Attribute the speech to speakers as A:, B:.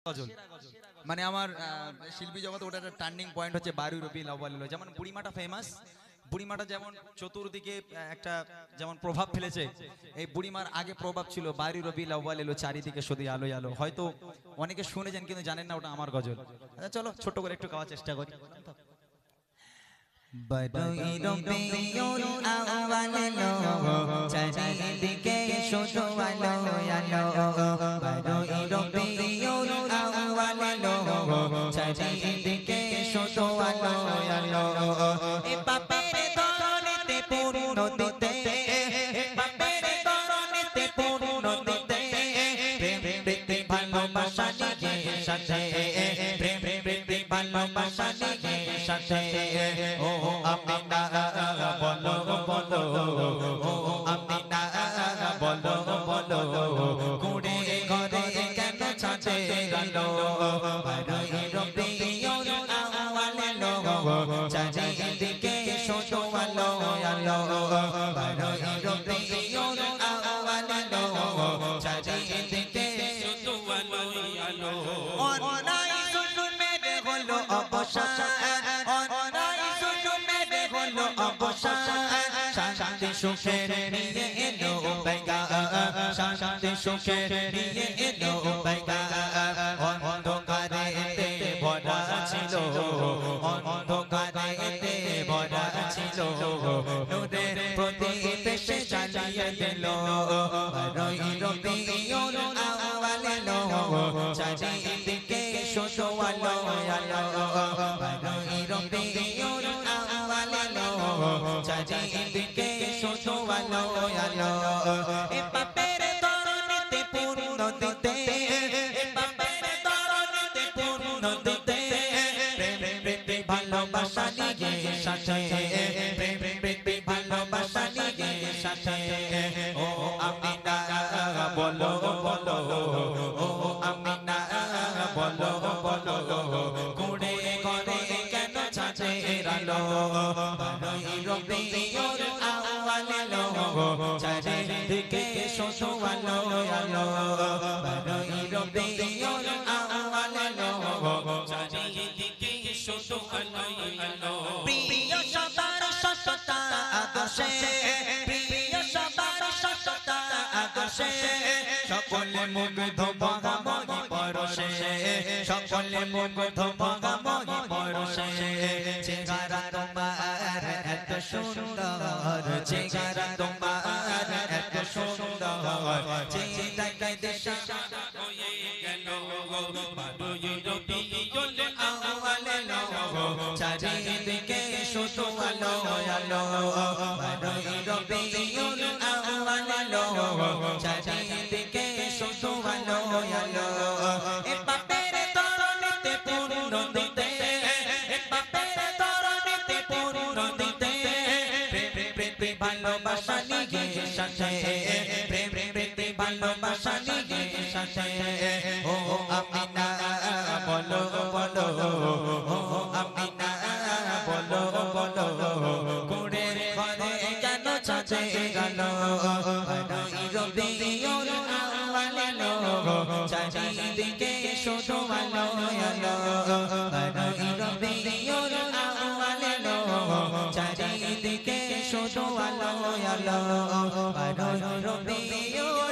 A: গজল মানে আমার শিল্পী জগতে ওটা একটা টার্নিং পয়েন্ট হচ্ছে বারুই রবিউল আউয়াল এলো। যেমন বুড়িমাটা ফেমাস, বুড়িমাটা যেমন চতুর্দিকে একটা যেমন প্রভাব ফেলেছে, এই বুড়িমার আগে প্রভাব ছিল বারুই রবিউল আউয়াল এলো, চারিদিকে শুধু আলো আলো। হয়তো অনেকে শুনেছেন কিন্তু জানেন না ওটা আমার গজল। আচ্ছা চলো ছোট করে একটু গাওয়ার চেষ্টা করি।
B: বারুই রবিউল আউয়াল এলো, চারিদিকে শুধু আলো আলো। বারুই রবিউল আউয়াল এলো, চারিদিকে শুধু আলো আলো। এ পাপের দরনেতে পূর্ণ দিতে, এ পাপের দরনেতে পূর্ণ দিতে, প্রেম প্রীতি ভালোবাসা নিয়ে সাথে, প্রেম প্রীতি ভালোবাসা নিয়ে সাথে। ও আমিনা বলো বলো, ও আমিনা বলো বলো, কুড়ে ঘরে কেন ছাঁচে গেল? বারুই রবিউল আউয়াল এলো, চারিদিকে শুধু আলো আলো। বারুই রবিউল আউয়াল এলো, চারিদিকে শুধু আলো আলো। অন্যায় জুলুমের হলো অবসান, অন্যায় জুলুমের হলো অবসান। শান্তি সুখের নিয়ে এলো পেগাম, শান্তি সুখের নিয়ে এলো পেগাম। অন্ধকারেতে ভরা ছিল, অন্ধকারেতে ভরা ছিল, নূরের প্রদীপ এসে জ্বালিয়ে দিল। বারুই রবিউল আউয়াল এলো, চারিদিকে শুধু আলো আলো। বারুই রবিউল আউয়াল এলো, চারিদিকে শুধু আলো আলো। এ পাপের দরনেতে পূর্ণ দিতে, এ পাপের দরনেতে পূর্ণ দিতে, প্রেম প্রীতি ভালোবাসা নিয়ে সাথে, প্রেম প্রীতি ভালোবাসা নিয়ে সাথে। ও আমিনা বলো বলো, ও আমিনা বলো বলো, কুড়ে ঘরে কেন ছাঁচে আলো? বারুই রবিউল আউয়াল এলো, চারিদিকে শুধু আলো আলো। বারুই রবিউল আউয়াল এলো, চারিদিকে শুধু আলো আলো। প্রিয় সবার সততা আদর্শে, প্রিয় সবার সততা আদর্শে, সকলে মুগ্ধ মহামহি পরশে, সকলে মুগ্ধ মহামহি পরশে। চেহারা তোমার এত সুন্দর, চেহারা তোমার এত সুন্দর, যে দেখায় দেশা হয়ে গেল। বারুই রবিউল আউয়াল এলো, চারিদিকে শুধু আলো আলো। বারুই রবিউল আউয়াল এলো, চারিদিকে শুধু আলো আলো। এ পাপের দরনেতে পূর্ণ দিতে, এ পাপের দরনেতে পূর্ণ দিতে, প্রেম প্রীতি ভালোবাসা নিয়ে সাথে, প্রেম প্রীতি ভালোবাসা নিয়ে সাথে। ও আমিনা বলো বলো, ও আমিনা বলো বলো, কুড়ে ঘরে কেন ছাঁচে গেল? বারুই রবিউল আউয়াল এলো, চারিদিকে শুধু আলো আলো। বারুই রবিউল আউয়াল এলো, চারিদিকে শুধু আলো আলো। বারুই রবিউল